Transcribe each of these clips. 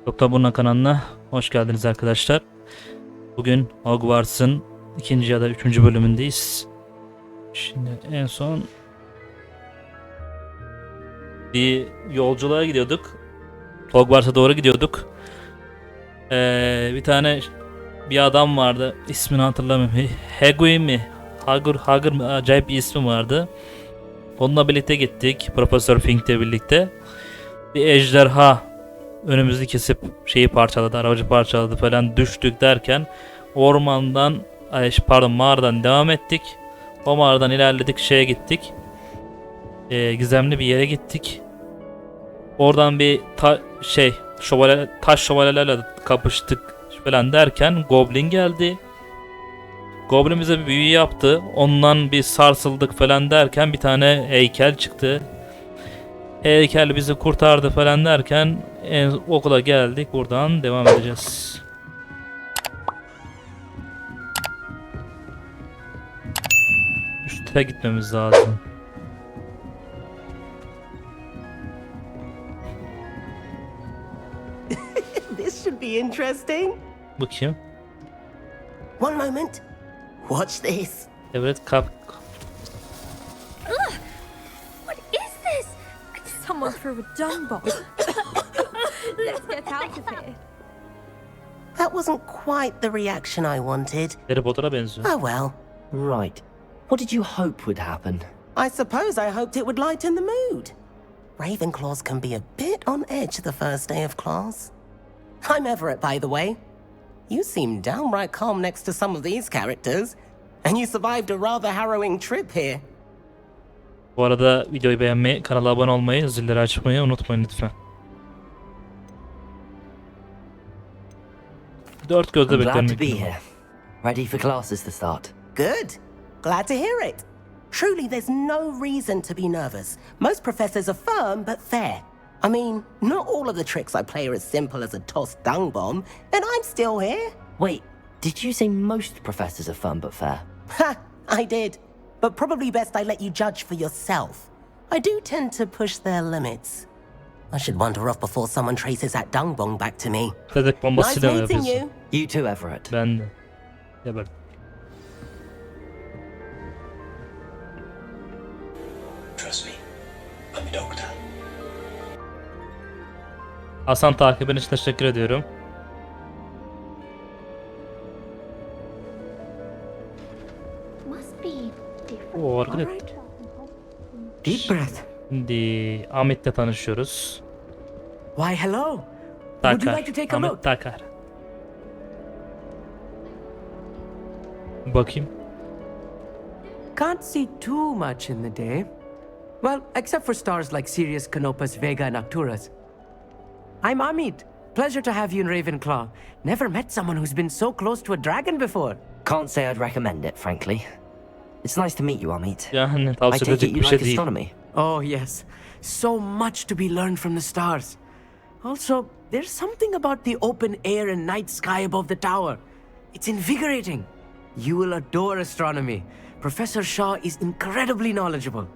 Bruno kanalına hoş geldiniz arkadaşlar. Bugün Hogwarts'ın 2. ya da 3. bölümündeyiz. Şimdi en son bir yolculuğa gidiyorduk. Hogwarts'a doğru gidiyorduk. Bir adam vardı. İsmini hatırlamıyorum. Hagrid mi? Hagrid mi? Acayip bir ismi vardı. Onunla birlikte gittik. Profesör Fink'le birlikte. Bir ejderha önümüzü kesip şeyi parçaladı, aracı parçaladı falan, düştük derken mağaradan devam ettik. O mağaradan ilerledik, şeye gittik. Gizemli bir yere gittik. Oradan bir taş şövalyelerle kapıştık falan derken Goblin geldi. Goblin bize bir büyü yaptı. Ondan bir sarsıldık falan derken bir tane heykel çıktı. Heykel bizi kurtardı falan derken okula geldik. Buradan devam edeceğiz. Üste gitmemiz lazım. This should be interesting. Bu kim? One moment. Watch this. Evet, What is this? Someone threw a dung bomb. Let's get out of here. That wasn't quite the reaction I wanted. Harry Potter'a benziyor. Oh well. Right. What did you hope would happen? I suppose I hoped it would lighten the mood. Ravenclaws can be a bit on edge the first day of class. I'm Everett, by the way. You seem downright calm next to some of these characters. And you survived a rather harrowing trip here. Bu arada videoyu beğenmeyi, kanala abone olmayı, zilleri açmayı unutmayın lütfen. Dört gözle I'm glad to be bekliyorum. here. Ready for classes to start. Good. Glad to hear it. Truly, there's no reason to be nervous. Most professors are firm but fair. I mean, not all of the tricks I play are as simple as a tossed dung bomb, and I'm still here. Wait, did you say most professors are fun but fair? Ha! I did. But probably best I let you judge for yourself. I do tend to push their limits. I should wander off before someone traces that dung bomb back to me. Dedek Nice bombasıyla mı meeting yapıyorsun? you. You too, Everett. Ben de. Ya bak. Trust me, I'm a doctor. Hasan takibin için teşekkür ediyorum. Must be different. O hareket. Deep breath. Şimdi Ahmet'le tanışıyoruz. Why, hello. Takar. Ahmet Takar. Bakayım. Can't see too much in the day. Well, except for stars like Sirius, Canopus, Vega, and Arcturus. I'm Amit. Pleasure to have you in Ravenclaw. Never met someone who's been so close to a dragon before. Can't say I'd recommend it, frankly. It's nice to meet you, Amit. Yani I tavsiye take it edecek you bir şey like değil. astronomy. Oh, yes. So much to be learned from the stars. Also, there's something about the open air and night sky above the tower. It's invigorating. You will adore astronomy. Professor Shaw is incredibly knowledgeable.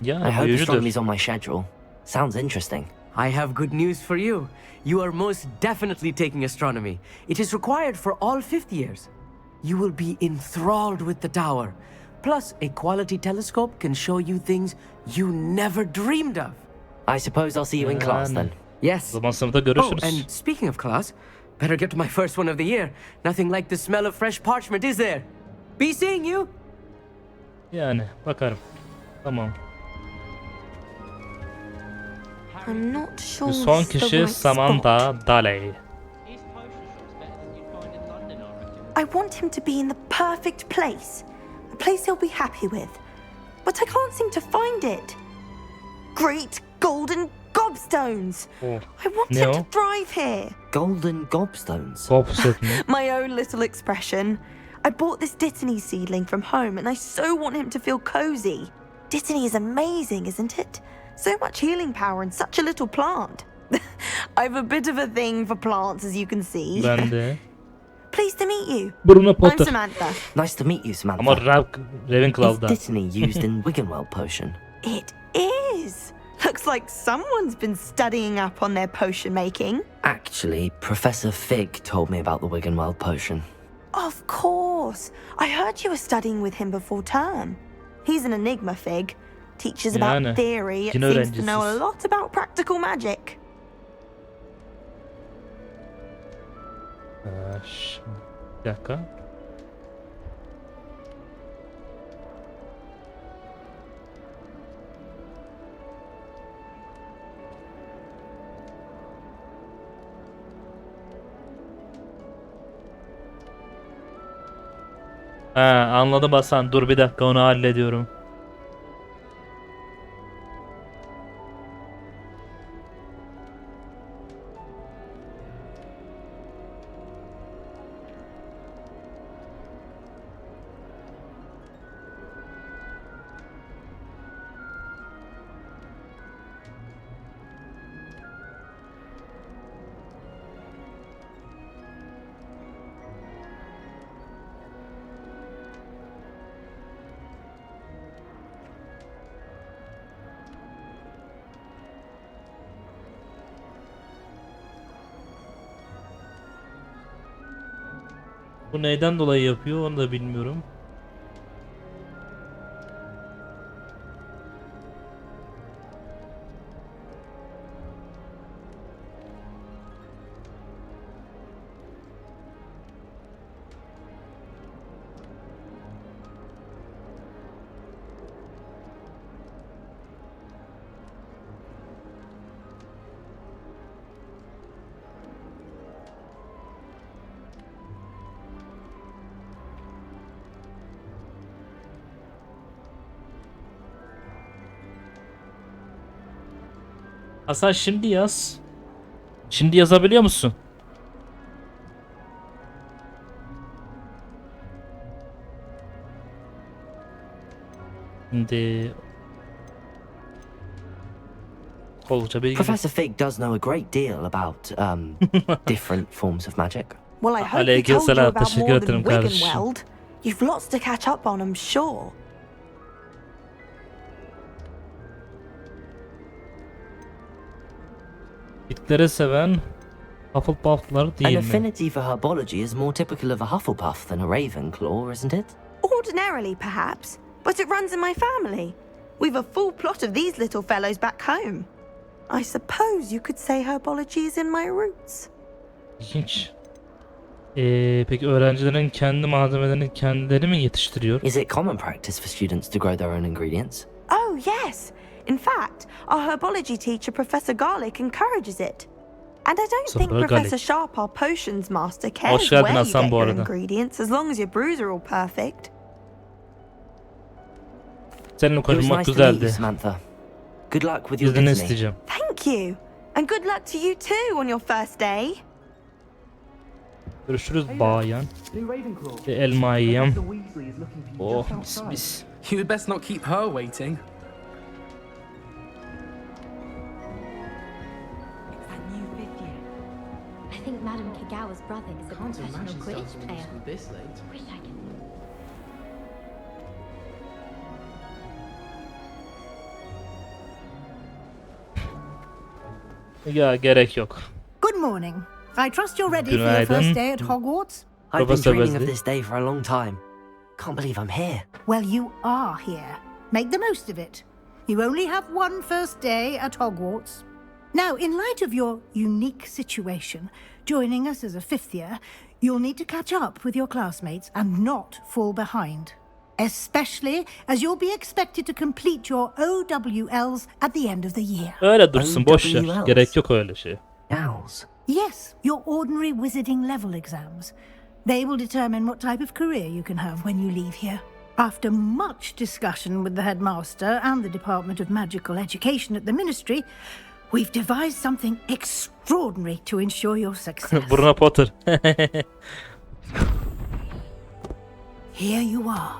Ya I hope büyücüdür. astronomy's on my schedule. Sounds interesting. I have good news for you. You are most definitely taking astronomy. It is required for all fifth years. You will be enthralled with the tower. Plus, a quality telescope can show you things you never dreamed of. I suppose I'll see you in class then. Yes. O zaman sınıfta Oh, görüşürüz. and speaking of class, better get to my first one of the year. Nothing like the smell of fresh parchment, is there? Be seeing you. Yani bakarım. Tamam. I'm not sure. Son it's the kişi right Samantha Daley. I want him to be in the perfect place. A place he'll be happy with. But I can't seem to find it. Great golden gobstones! Oh. I want Ne him o? to thrive here. Golden gobstones. Gobset mi? My own little expression. I bought this Dittany seedling from home and I so want him to feel cozy. Dittany is amazing, isn't it? So much healing power in such a little plant. I've a bit of a thing for plants, as you can see. Ben de. Pleased to meet you. Bruno I'm Potter. Samantha. Nice to meet you, Samantha. Ama Is Ravenclaw'da. Dittany used in Wiggenweld potion? It is. is. Looks like someone's been studying up on their potion making. Actually, Professor Fig told me about the Wiggenweld potion. Of course. I heard you were studying with him before term. He's an enigma, Fig. Teaches about Yani, theory, yet cin seems to know a öğrencisiz. lot about practical magic. Bir dakika. Anladım Hasan. Dur bir dakika, onu hallediyorum. Bu neyden dolayı yapıyor onu da bilmiyorum. Hasan şimdi yaz. Şimdi yazabiliyor musun? Şimdi oldukça bilgi. Professor Fig does know a great deal about different forms of magic. Well, I hope he Aleyküm told you selam, about teşekkür more than ederim kardeşim. Wiggenweld. You've lots to catch up on, I'm sure. Bitkileri seven Hufflepuff'lar An değil mi? affinity for herbology is more typical of a Hufflepuff than a Ravenclaw, isn't it? Ordinarily, perhaps, but it runs in my family. We've a full plot of these little fellows back home. I suppose you could say herbology is in my roots. İlginç. Peki öğrencilerin kendi malzemelerini kendileri mi yetiştiriyor? Is it common practice for students to grow their own ingredients? Oh, yes. In fact, our herbology teacher, Professor Garlick, encourages it. And I don't think Garlic. Professor Sharp, our potions master, cares Hoş geldin where you Hasan get bu your arada. ingredients as long as your brews are all perfect. Seninle It was konuşmak nice to meet you, güzeldi. Samantha. Good luck with your İznini Disney. isteyeceğim. Thank you. And good luck to you too on your first day. Görüşürüz bayan. Elma yiyeyim. Oh mis. You had best not keep her waiting. It's that new fifth year. I think Madam Kagawa's brother is a professional Quidditch player. This late. Wish I could. Ya gerek yok. Good morning. I trust you're ready for your Günaydın. first day at Hogwarts? I've been Professor dreaming of Wesley. this day for a long time. Can't believe I'm here. Well, you are here. Make the most of it. You only have one first day at Hogwarts. Now, in light of your unique situation, joining us as a fifth year, you'll need to catch up with your classmates and not fall behind. Especially as you'll be expected to complete your OWLs at the end of the year. Öyle dursun, boş ver. OWLs. Gerek yok öyle şey. Owls. Yes, your ordinary wizarding level exams. They will determine what type of career you can have when you leave here. After much discussion with the headmaster and the Department of Magical Education at the Ministry, we've devised something extraordinary to ensure your success. Bruno Potter. Here you are.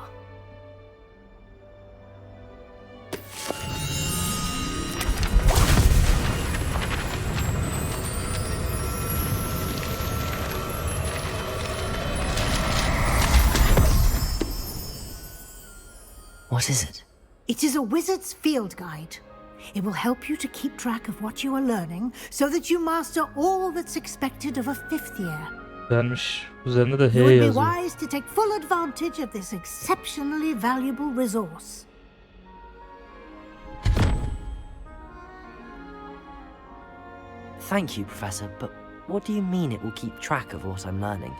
What is it? It is a wizard's field guide. It will help you to keep track of what you are learning so that you master all that's expected of a 5th year. Vermiş. Üzerinde de H You would be yazıyor. wise to take full advantage of this exceptionally valuable resource. Thank you, Professor, but what do you mean it will keep track of what I'm learning?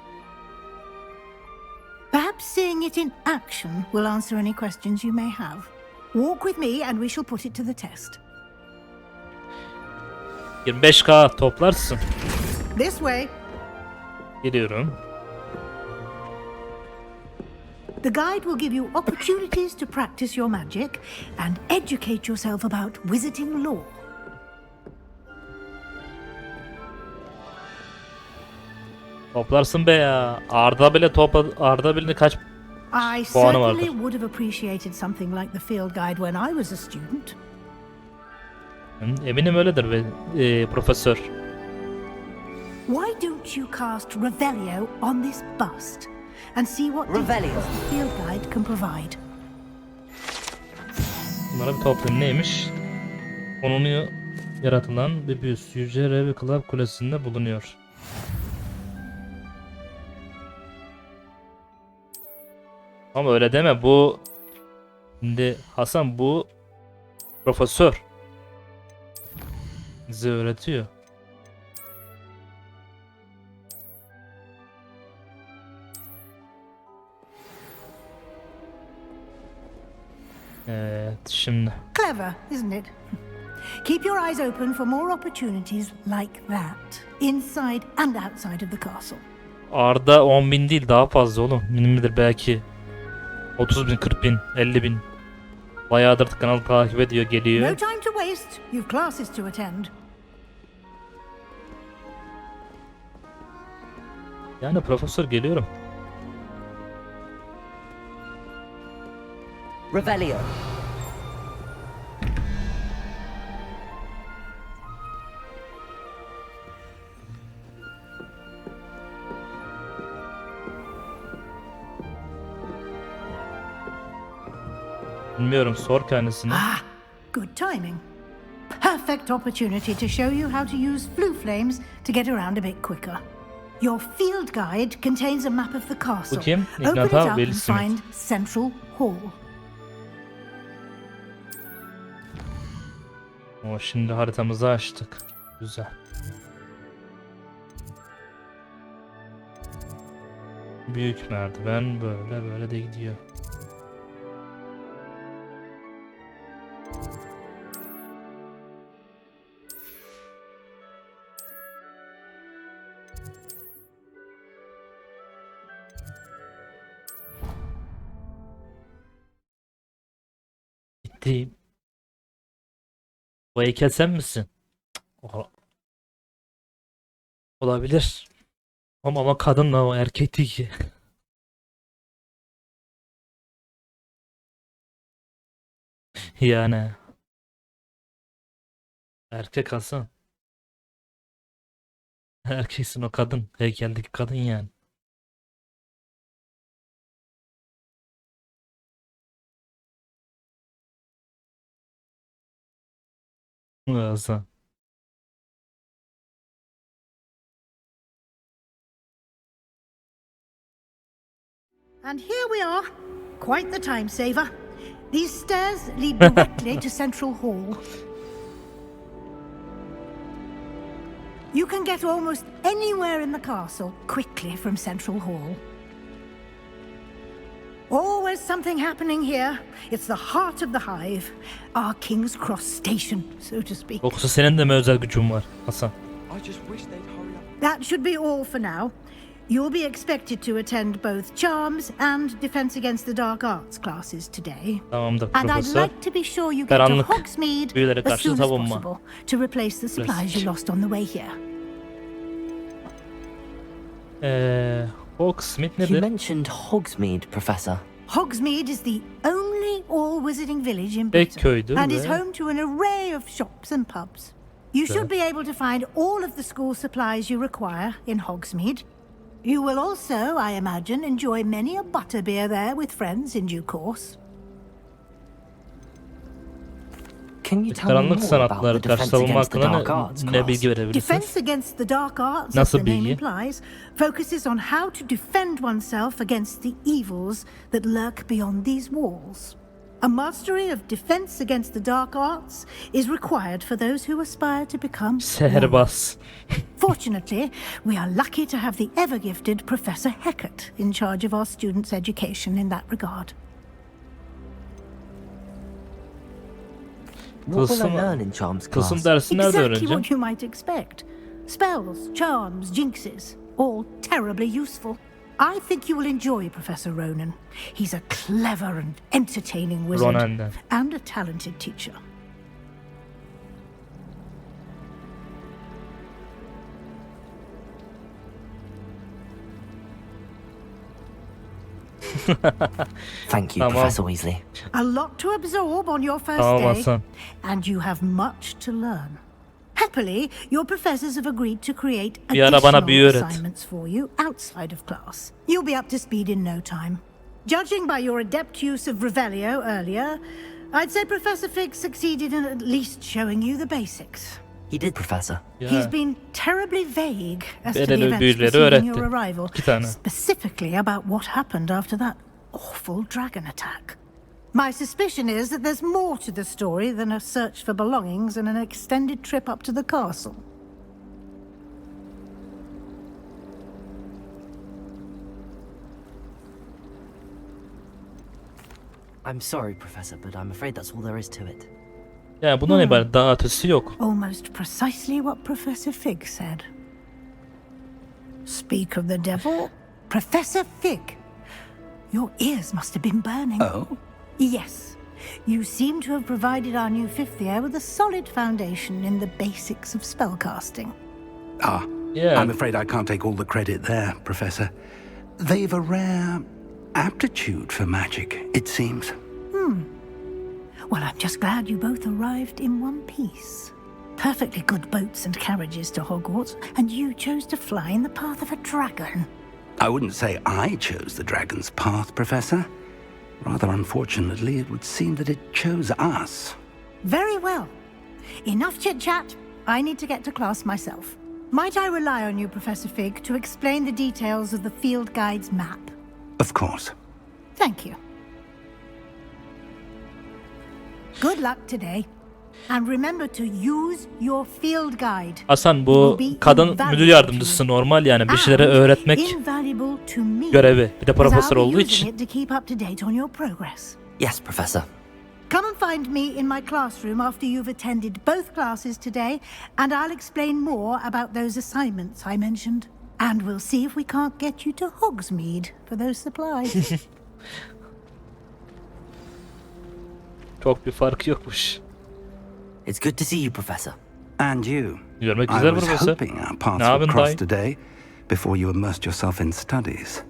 Perhaps seeing it in action will answer any questions you may have. Walk with me and we shall put it to the test. 25K toplarsın. This way. Geliyorum. The guide will give you opportunities to practice your magic and educate yourself about wizarding lore. Toplarsın be ya. Arda bile kaç I puanı vardır? certainly would have appreciated something like the field guide when I was a student. Eminim öyledir be, profesör. Why don't you cast Revelio on this bust and see what details the field guide can provide? Bunlara bir toplayayım. Neymiş? Onunu yaratılan bir büyüs. Yüce Ravenclaw Kulesi'nde bulunuyor. Ama öyle deme, bu şimdi Hasan, bu profesör bize öğretiyor. Evet, şimdi Clever, isn't it? Keep your eyes open for more opportunities like that, inside and outside of the castle. Arda 10.000 değil, daha fazla oğlum. Minimumdur belki 30.000, 40.000, 50.000. Bayağıdır kanalı takip ediyor, geliyor. No time to waste. You've classes to attend. Yani profesör, geliyorum. Revelio. Bilmiyorum, sor kendisine. Good timing. Perfect opportunity to show you how to use flue flames to get around a bit quicker. Your field guide contains a map of the castle. Bu kim? Open it İgnata up and Velisimi. find Central Hall. O, şimdi haritamızı açtık. Güzel. Büyük merdiven böyle böyle de gidiyor. Ettiğim. Bu heykel sen misin? Olabilir. Ama kadınla o erkek değil ki. Yani. Erkek Hasan. Erkeksin, o kadın. Heykeldeki kadın yani. Hasan. And here we are. Quite the time saver. These stairs lead directly to Central Hall. You can get almost anywhere in the castle quickly from Central Hall. Always something happening here. It's the heart of the hive. Our King's Cross station, so to speak. Yoksa senin de mi özel gücün var Hasan? That should be all for now. You'll be expected to attend both Charms and Defense Against the Dark Arts classes today. Tamamdır And I'd profesör. like to be sure you get to Karanlık Hogsmeade büyülere as karşı soon as savunma. possible to replace the supplies you lost on the way here. Hogsmeade You nedir? mentioned Hogsmeade, Professor. Hogsmeade is the only all-wizarding village in Tek Britain köydür and is ve home to an array of shops and pubs. You should be able to find all of the school supplies you require in Hogsmeade. You will also, I imagine, enjoy many a butterbeer there with friends in due course. Can you tell me Karanlık more about sanatları the karşı defense savunma against the hakkında dark arts ne class? bilgi verebilirsiniz? Defense against the dark arts, as Nasıl the name bilgi? implies, focuses on how to defend oneself against the evils that lurk beyond these walls. A mastery of defense against the dark arts is required for those who aspire to become Seherbaz. Fortunately, we are lucky to have the ever-gifted Professor Heckert in charge of our students' education in that regard. What will I Tılsım- learn in Charms Tılsım class? dersi nerede Exactly öğreneceğim? what you might expect. Spells, charms, jinxes, all terribly useful. I think you will enjoy Professor Ronan. He's a clever and entertaining wizard Ronan'dan. and a talented teacher. Thank you, Tamam. Professor Weasley. A lot to absorb on your first Tamam day, Hasan. and you have much to learn. Happily, your professors have agreed to create Bir ara bana additional büyü öğret. assignments for you outside of class. You'll be up to speed in no time. Judging by your adept use of Revelio earlier, I'd say Professor Fig succeeded in at least showing you the basics. He did, Professor. Ya, He's been terribly vague as to the Belirli events büyüleri preceding your öğretti. arrival, 2 tane. specifically about what happened after that awful dragon attack. My suspicion is that there's more to the story than a search for belongings and an extended trip up to the castle. I'm sorry, Professor, but I'm afraid that's all there is to it. Yani bundan ibaret, daha ötesi yok. Almost precisely what Professor Fig said. Speak of the devil, Professor Fig. Your ears must have been burning. Oh? Yes. You seem to have provided our new fifth year with a solid foundation in the basics of spellcasting. Ah, Yeah. I'm afraid I can't take all the credit there, Professor. They've a rare aptitude for magic, it seems. Well, I'm just glad you both arrived in one piece. Perfectly good boats and carriages to Hogwarts, and you chose to fly in the path of a dragon. I wouldn't say I chose the dragon's path, Professor. Rather unfortunately, it would seem that it chose us. Very well. Enough chit-chat. I need to get to class myself. Might I rely on you, Professor Fig, to explain the details of the field guide's map? Of course. Thank you. Good luck today. And remember to use your field guide. Hasan, bu kadın müdür yardımcısı, normal yani bir şeyleri öğretmek görevi. Bir de profesör olduğu için. Yes, Professor. Come and find me in my classroom after you've attended both classes today, and I'll explain more about those assignments I mentioned. And we'll see if we can't get you to Hogsmeade for those supplies. Çok bir fark yokmuş. It's good to see you, Professor. And you. Görmek I güzel was profesör. hoping our Ne paths would yapıyorsun cross dayı? today before you immersed yourself in studies.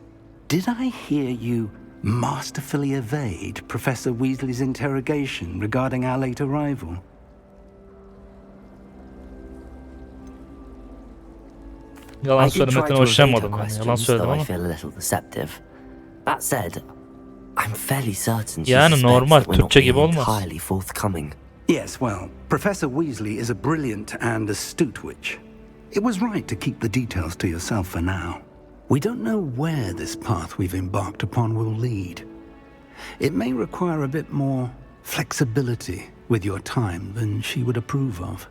Did I hear you masterfully evade Professor Weasley's interrogation regarding our late arrival? Yalan I did try söylemekten to evade her hoşlanmadım yani. Yalan questions, söyledim though I ama. feel a little deceptive. That said, I'm fairly certain she Yani suspects normal, that we're not Türkçe gibi being olmaz. entirely forthcoming. Yes, well, Professor Weasley is a brilliant and astute witch. It was right to keep the details to yourself for now. We don't know where this path we've embarked upon will lead. It may require a bit more flexibility with your time than she would approve of.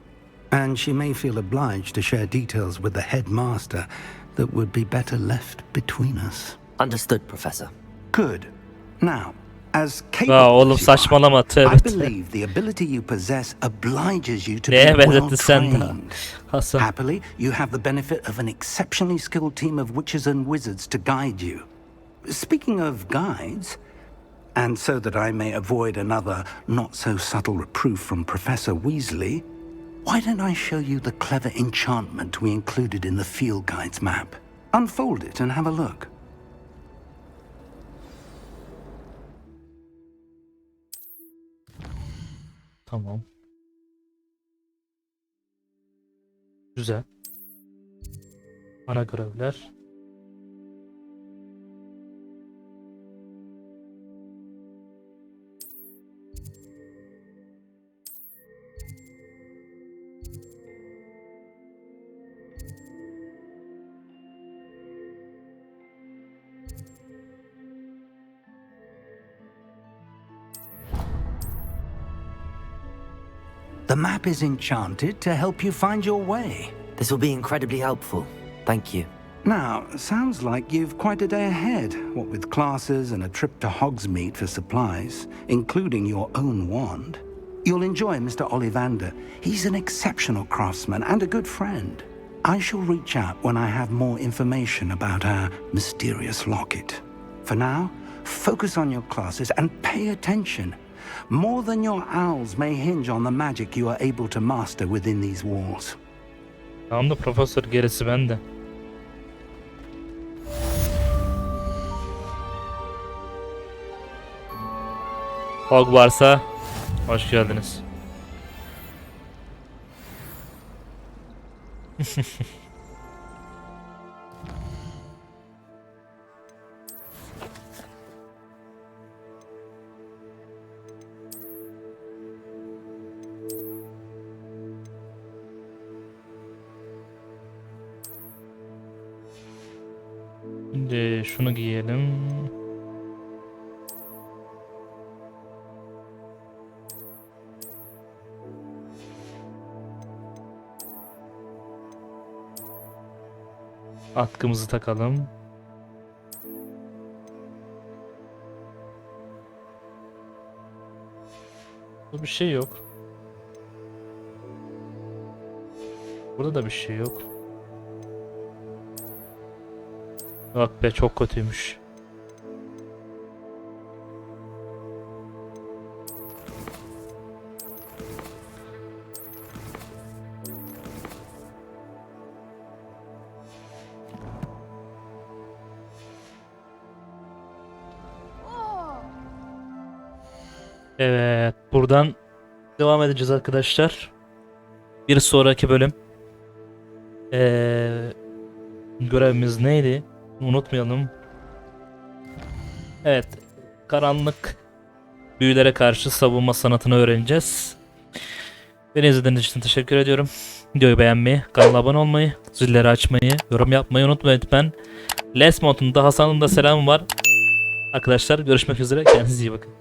And she may feel obliged to share details with the headmaster that would be better left between us. Understood, Professor. Good. Now, as Ya capable oğlum as you are, saçmalama, I tövbe. believe the ability you possess obliges you to Neye be benzettin sen de? well-trained. Hasan. Happily, you have the benefit of an exceptionally skilled team of witches and wizards to guide you. Speaking of guides, and so that I may avoid another not-so-subtle reproof from Professor Weasley, why don't I show you the clever enchantment we included in the field guide's map? Unfold it and have a look. Tamam. Güzel. Ana görevler. The map is enchanted to help you find your way. This will be incredibly helpful. Thank you. Now, sounds like you've quite a day ahead, what with classes and a trip to Hogsmeade for supplies, including your own wand. You'll enjoy Mr. Ollivander. He's an exceptional craftsman and a good friend. I shall reach out when I have more information about our mysterious locket. For now, focus on your classes and pay attention. More than your owls may hinge on the magic you are able to master within these walls. Tamam da profesör, gerisi bende. Hogwarts'a hoş geldiniz. Şimdi şunu giyelim. Atkımızı takalım. Burada bir şey yok. Burada da bir şey yok. Bak be, çok kötüymüş. Evet, buradan devam edeceğiz arkadaşlar. Bir sonraki bölüm. Görevimiz neydi? Unutmayalım. Evet, karanlık büyülere karşı savunma sanatını öğreneceğiz. Beni izlediğiniz için teşekkür ediyorum. Videoyu beğenmeyi, kanala abone olmayı, zilleri açmayı, yorum yapmayı unutmayın lütfen. Les Mont'un da Hasan'ın da selamı var. Arkadaşlar görüşmek üzere, kendinize iyi bakın.